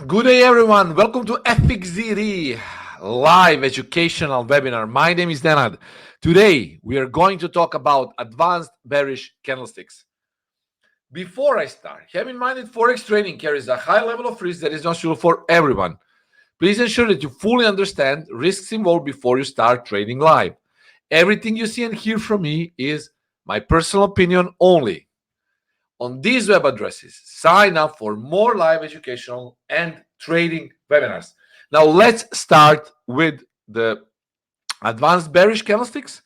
Good day, everyone. Welcome to FXDD live educational webinar. My name is Nenad. Today, we are going to talk about advanced bearish candlesticks. Before I start, have in mind that Forex trading carries a high level of risk that is not suitable for everyone. Please ensure that you fully understand risks involved before you start trading live. Everything you see and hear from me is my personal opinion only. On these web addresses, sign up for more live educational and trading webinars. Now let's start with the advanced bearish candlesticks.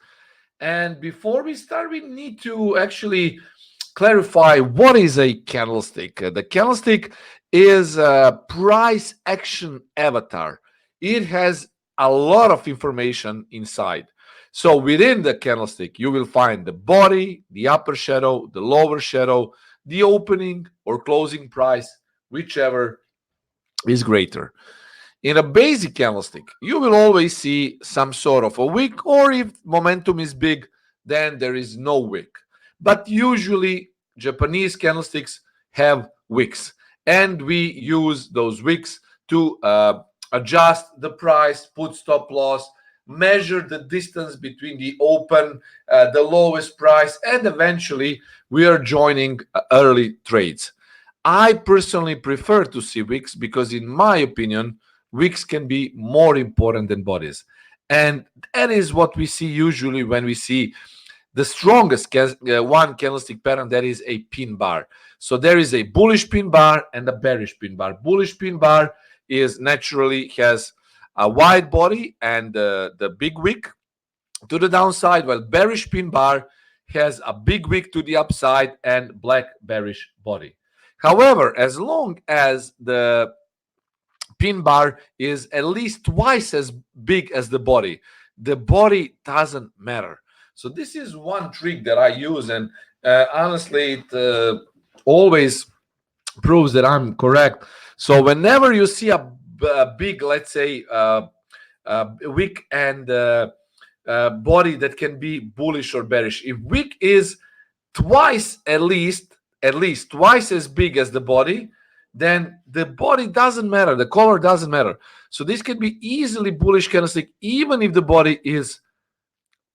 And before we start, we need to actually clarify what is a candlestick. The candlestick is a price action avatar. It has a lot of information inside. So within the candlestick, you will find the body, the upper shadow, the lower shadow, the opening or closing price, whichever is greater. In a basic candlestick, you will always see some sort of a wick, or if momentum is big, then there is no wick. But usually, Japanese candlesticks have wicks, and we use those wicks to adjust the price, put stop loss, measure the distance between the open, the lowest price, and eventually we are joining early trades. I personally prefer to see wicks because, in my opinion, wicks can be more important than bodies. And that is what we see usually when we see the strongest one candlestick pattern, that is a pin bar. So there is a bullish pin bar and a bearish pin bar. Bullish pin bar is naturally has a wide body and the big wick to the downside, while bearish pin bar has a big wick to the upside and black bearish body. However, as long as the pin bar is at least twice as big as the body doesn't matter. So this is one trick that I use, and honestly, it always proves that I'm correct. So whenever you see a big, let's say, wick and body that can be bullish or bearish, if wick is twice at least twice as big as the body, then the body doesn't matter, the color doesn't matter. So this can be easily bullish candlestick even if the body is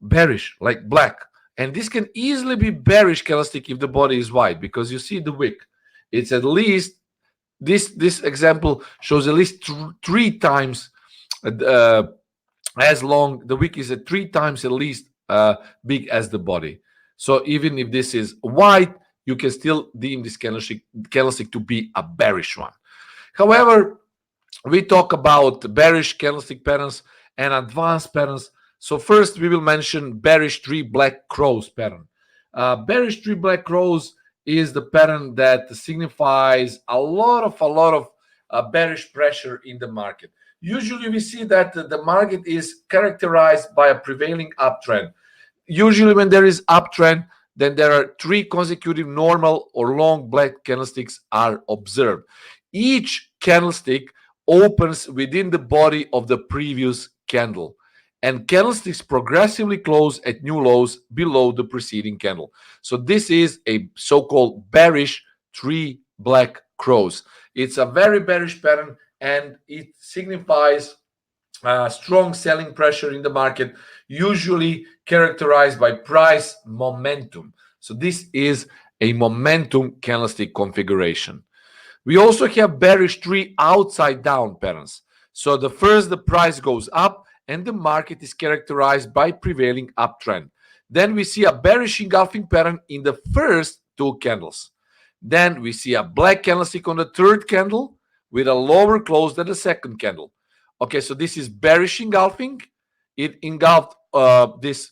bearish, like black. And this can easily be bearish candlestick if the body is white, because you see the wick, it's at least this example shows at least three times as long. The wick is at 3 times at least big as the body. So even if this is white, you can still deem this candlestick to be a bearish one. However, we talk about bearish candlestick patterns and advanced patterns. So first, we will mention bearish 3 black crows pattern. Bearish 3 black crows is the pattern that signifies a lot of bearish pressure in the market. Usually, we see that the market is characterized by a prevailing uptrend. Usually, when there is uptrend, then there are 3 consecutive normal or long black candlesticks are observed. Each candlestick opens within the body of the previous candle, and candlesticks progressively close at new lows below the preceding candle. So this is a so-called bearish 3 black crows. It's a very bearish pattern, and it signifies strong selling pressure in the market, usually characterized by price momentum. So this is a momentum candlestick configuration. We also have bearish 3 outside down patterns. So the price goes up and the market is characterized by prevailing uptrend. Then we see a bearish engulfing pattern in the first 2 candles. Then we see a black candlestick on the 3rd candle with a lower close than the 2nd candle. Okay, so this is bearish engulfing. It engulfed this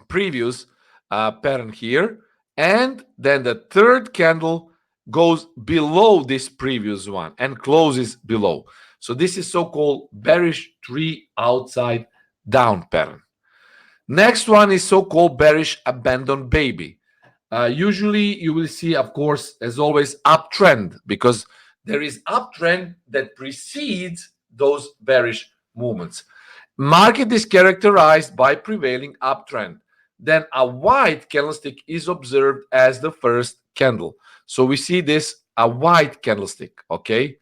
previous pattern here, and then the 3rd candle goes below this previous one and closes below. So this is so-called bearish 3 outside down pattern. Next one is so-called bearish abandoned baby. Usually you will see, of course, as always, uptrend, because there is uptrend that precedes those bearish movements. Market is characterized by prevailing uptrend. Then a white candlestick is observed as the first candle. So we see this, a white candlestick, okay?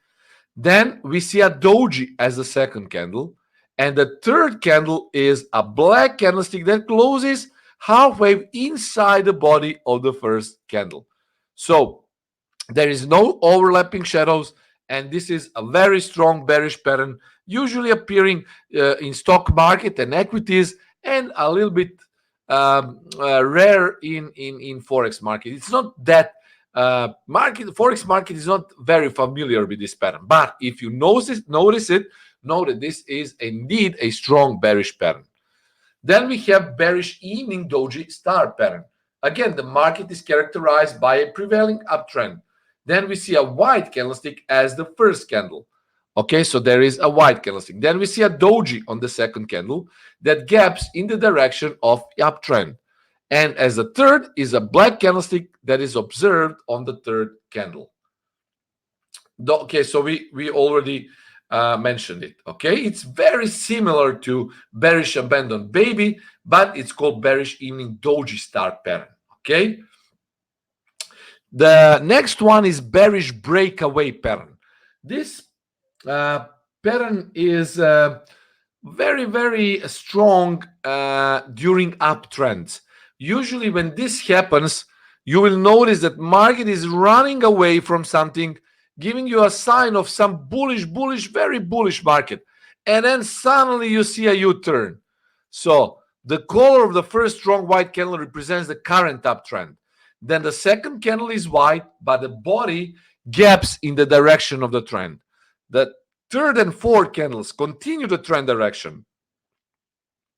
Then we see a doji as the second candle. And the third candle is a black candlestick that closes halfway inside the body of the first candle. So there is no overlapping shadows, and this is a very strong bearish pattern, usually appearing in stock market and equities, and a little bit rare in forex market. It's not that forex market is not very familiar with this pattern, but if you notice it, know that this is indeed a strong bearish pattern. Then we have bearish evening doji star pattern. Again, the market is characterized by a prevailing uptrend. Then we see a white candlestick as the first candle. Okay, so there is a white candlestick. Then we see a doji on the second candle that gaps in the direction of the uptrend. And as the third is a black candlestick that is observed on the third candle. Okay, so we already mentioned it. Okay, it's very similar to bearish abandoned baby, but it's called bearish evening doji star pattern. Okay, the next one is bearish breakaway pattern. This pattern is very, very strong during uptrends. Usually when this happens, you will notice that market is running away from something, giving you a sign of some bullish, very bullish market. And then suddenly you see a U-turn. So the color of the first strong white candle represents the current uptrend. Then the second candle is white, but the body gaps in the direction of the trend. The third and fourth candles continue the trend direction.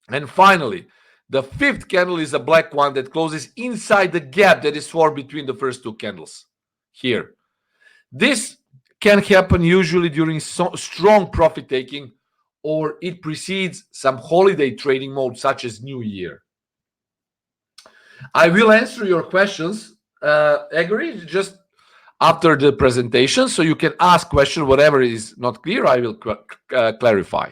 And finally, the fifth candle is a black one that closes inside the gap that is formed between the first two candles here. This can happen usually during strong profit taking, or it precedes some holiday trading mode such as New Year. I will answer your questions, Agree, just after the presentation, so you can ask questions. Whatever is not clear, I will clarify.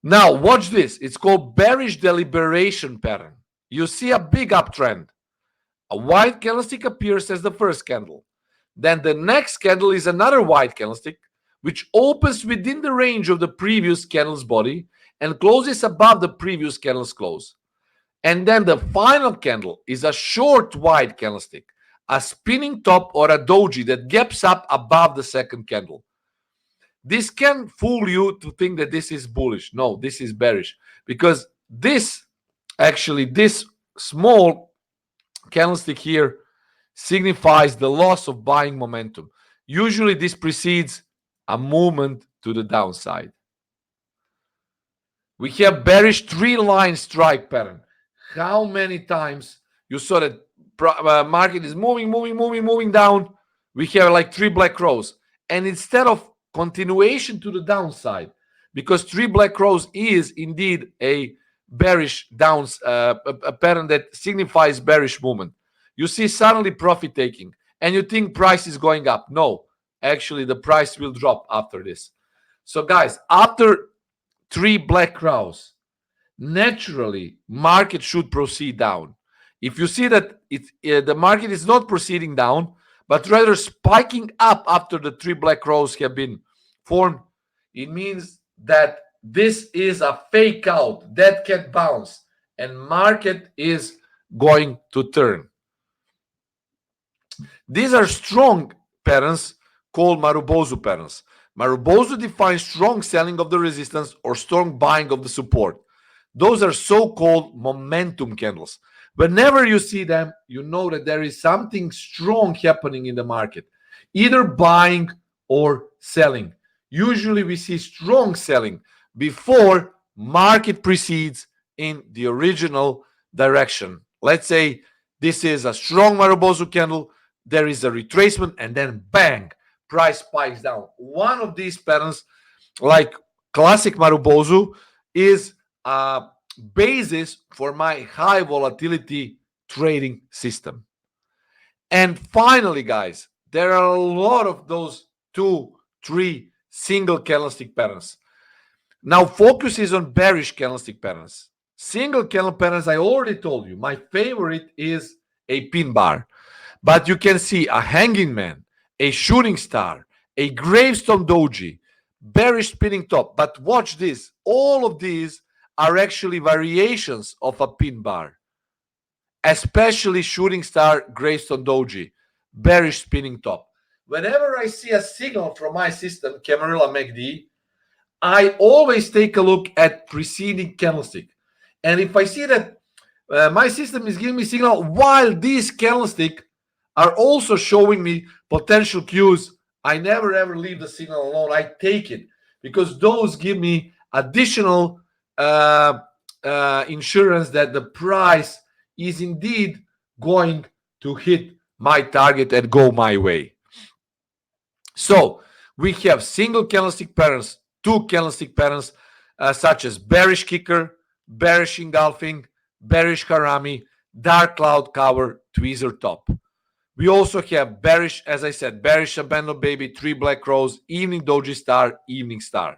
Now, watch this. It's called bearish deliberation pattern. You see a big uptrend. A white candlestick appears as the first candle. Then the next candle is another white candlestick, which opens within the range of the previous candle's body and closes above the previous candle's close. And then the final candle is a short white candlestick, a spinning top or a doji that gaps up above the second candle. This can fool you to think that this is bullish. No, this is bearish, because this small candlestick here signifies the loss of buying momentum. Usually this precedes a movement to the downside. We have bearish three-line strike pattern. How many times you saw that market is moving down? We have like three black rows, and instead of continuation to the downside, because three black rows is indeed a bearish a pattern that signifies bearish movement. You see suddenly profit taking, and you think price is going up. No, actually the price will drop after this. So guys, after three black rows, naturally market should proceed down. If you see that the market is not proceeding down, but rather spiking up after the three black rows have been formed, it means that this is a fake out that can bounce and market is going to turn. These are strong patterns called Marubozu patterns. Marubozu defines strong selling of the resistance or strong buying of the support. Those are so-called momentum candles. Whenever you see them, you know that there is something strong happening in the market, either buying or selling. Usually we see strong selling before market proceeds in the original direction. Let's say this is a strong Marubozu candle, there is a retracement, and then bang, price spikes down. One of these patterns, like classic Marubozu, is a basis for my high volatility trading system. And finally, guys, there are a lot of those 2, 3 single candlestick patterns. Now focus is on bearish candlestick patterns. Single candle patterns, I already told you, my favorite is a pin bar. But you can see a hanging man, a shooting star, a gravestone doji, bearish spinning top. But watch this. All of these are actually variations of a pin bar, especially shooting star, gravestone doji, bearish spinning top. Whenever I see a signal from my system, Camarilla MACD, I always take a look at preceding candlestick. And if I see that my system is giving me signal while these candlesticks are also showing me potential cues, I never ever leave the signal alone. I take it because those give me additional insurance that the price is indeed going to hit my target and go my way. So we have single candlestick patterns, two candlestick patterns, such as bearish kicker, bearish engulfing, bearish harami, dark cloud cover, tweezer top. We also have bearish, as I said, bearish abandoned baby, three black crows, evening doji star, evening star.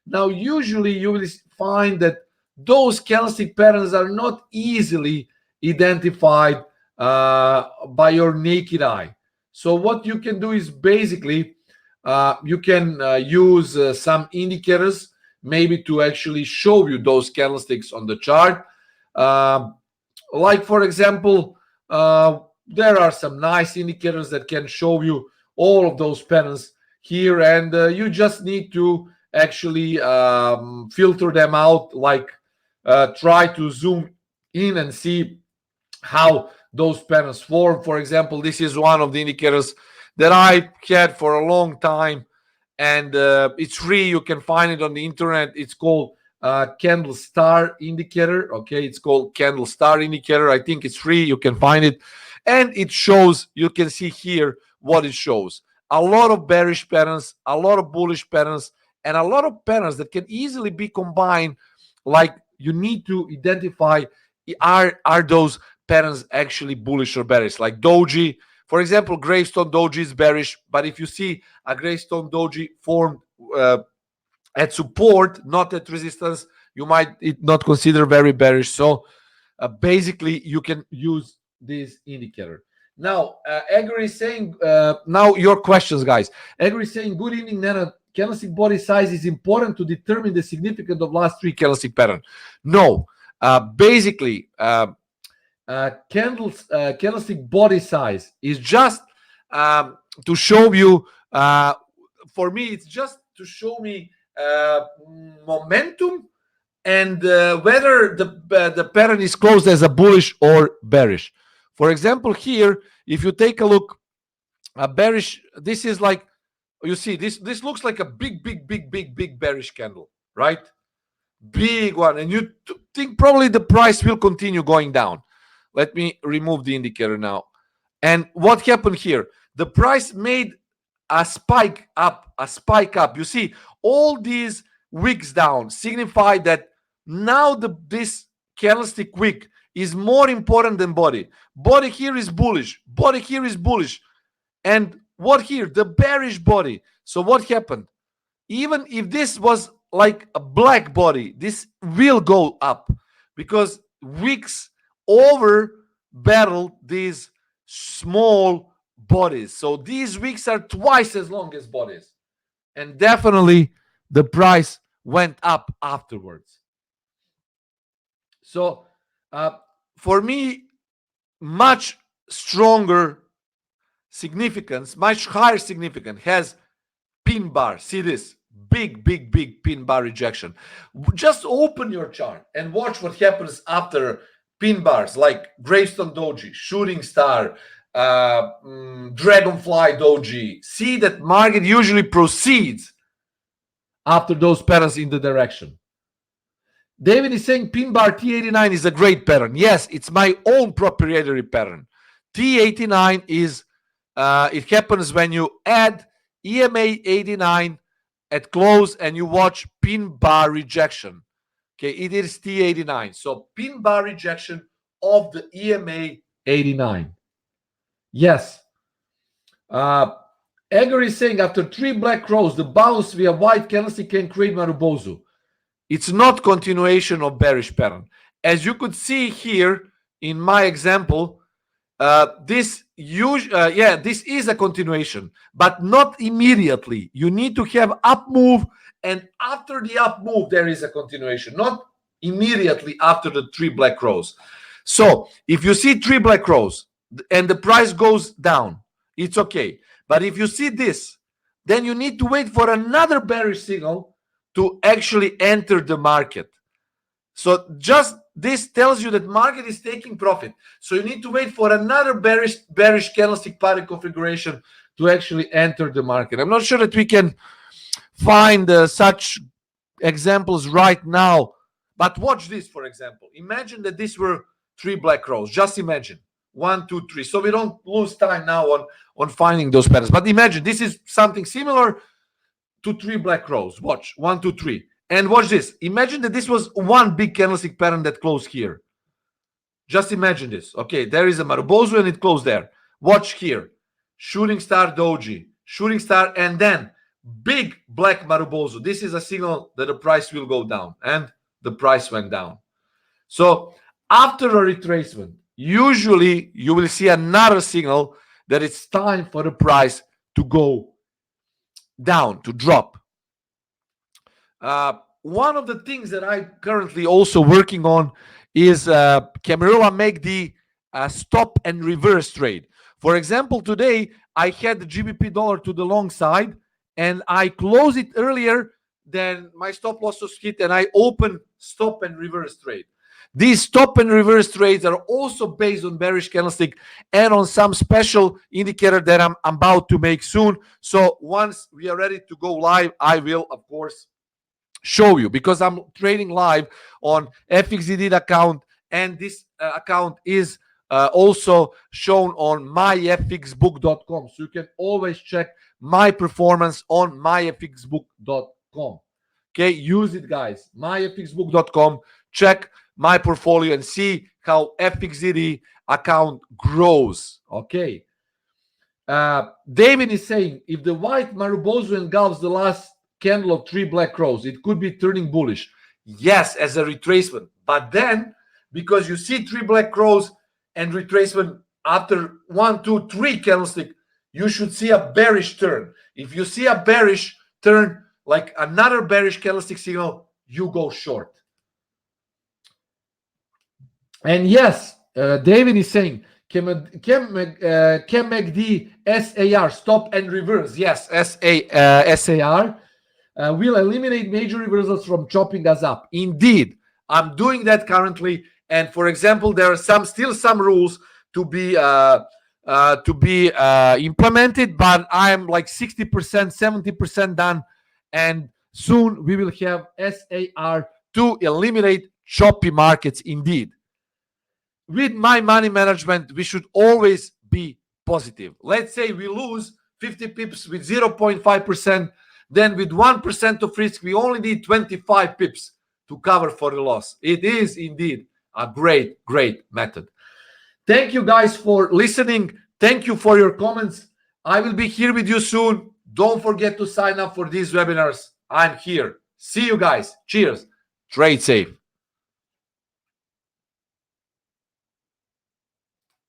Now, usually you will find that those candlestick patterns are not easily identified by your naked eye. So what you can do is basically you can use some indicators maybe to actually show you those candlesticks on the chart. Like, for example, there are some nice indicators that can show you all of those patterns here, and you just need to actually filter them out, like try to zoom in and see how those patterns form. For example, this is one of the indicators that I had for a long time, and it's free. You can find it on the internet. It's called candle star indicator. Okay, it's called candle star indicator. I think it's free. You can find it, and it shows, you can see here what it shows: a lot of bearish patterns, a lot of bullish patterns, and a lot of patterns that can easily be combined. Like, you need to identify, are those patterns actually bullish or bearish? Like doji, for example, gravestone doji is bearish, but if you see a gravestone doji formed at support, not at resistance, you might not consider very bearish. So basically you can use this indicator. Now Edgar is saying, now your questions, guys. Edgar is saying, good evening, Nana. Candlestick body size is important to determine the significance of last three candlestick pattern. No, basically candlestick body size is just to show you, for me it's just to show me momentum and whether the pattern is closed as a bullish or bearish. For example, here, if you take a look, a bearish, this is like, you see, this looks like a big bearish candle, right? Big one. And you think probably the price will continue going down. Let me remove the indicator now. And what happened here? The price made a spike up, You see, all these wicks down signify that now this candlestick wick is more important than body. Body here is bullish. Body here is bullish. And what here? The bearish body. So what happened? Even if this was like a black body, this will go up because wicks over battle these small bodies. So these wicks are twice as long as bodies. And definitely the price went up afterwards. So for me, much stronger significance, much higher significance has pin bar. See this big pin bar rejection. Just open your chart and watch what happens after pin bars, like gravestone doji, shooting star, dragonfly doji. See that market usually proceeds after those patterns in the direction. David is saying pin bar T89 is a great pattern. Yes, it's my own proprietary pattern. T89 is it happens when you add EMA 89 at close and you watch pin bar rejection. Okay, it is T89. So pin bar rejection of the EMA 89. Yes. Edgar is saying after three black crows, the bounce via white candlestick can create Marubozu. It's not continuation of bearish pattern. As you could see here in my example, this is a continuation, but not immediately. You need to have up move, and after the up move there is a continuation, not immediately after the 3 black rows. So if you see 3 black rows and the price goes down, it's okay. But if you see this, then you need to wait for another bearish signal to actually enter the market. So just this tells you that market is taking profit. So you need to wait for another bearish candlestick pattern configuration to actually enter the market. I'm not sure that we can find such examples right now, but watch this. For example, imagine that these were 3 black rows. Just imagine 1, 2, 3. So we don't lose time now on finding those patterns. But imagine this is something similar to 3 black rows. Watch 1, 2, 3. And watch this. Imagine that this was one big candlestick pattern that closed here. Just imagine this. Okay, there is a Marubozu and it closed there. Watch here. Shooting star Doji, shooting star, and then big black Marubozu. This is a signal that the price will go down, and the price went down. So after a retracement, usually you will see another signal that it's time for the price to go down, to drop. One of the things that I'm currently also working on is Camarilla make the stop and reverse trade. For example, today I had the GBP dollar to the long side and I closed it earlier than my stop loss was hit, and I opened stop and reverse trade. These stop and reverse trades are also based on bearish candlestick and on some special indicator that I'm about to make soon. So once we are ready to go live, I will, of course, show you, because I'm trading live on FXDD account, and this account is also shown on myfxbook.com. So you can always check my performance on myfxbook.com. Okay, use it, guys. myfxbook.com. Check my portfolio and see how FXDD account grows. Okay. David is saying, if the white Marubozu engulfs the last candle of 3 black rows, it could be turning bullish. Yes, as a retracement. But then, because you see 3 black rows and retracement after 1, 2, 3 candlestick, you should see a bearish turn. If you see a bearish turn, like another bearish candlestick signal, you go short. And yes, David is saying, can MACD SAR, stop and reverse. Yes, SAR will eliminate major reversals from chopping us up. Indeed, I'm doing that currently. And for example, there are still some rules to be implemented, but I'm like 60%, 70% done. And soon we will have SAR to eliminate choppy markets. Indeed. With my money management, we should always be positive. Let's say we lose 50 pips with 0.5%. Then with 1% of risk, we only need 25 pips to cover for the loss. It is indeed a great method. Thank you guys for listening. Thank you for your comments. I will be here with you soon. Don't forget to sign up for these webinars. I'm here. See you guys. Cheers. Trade safe.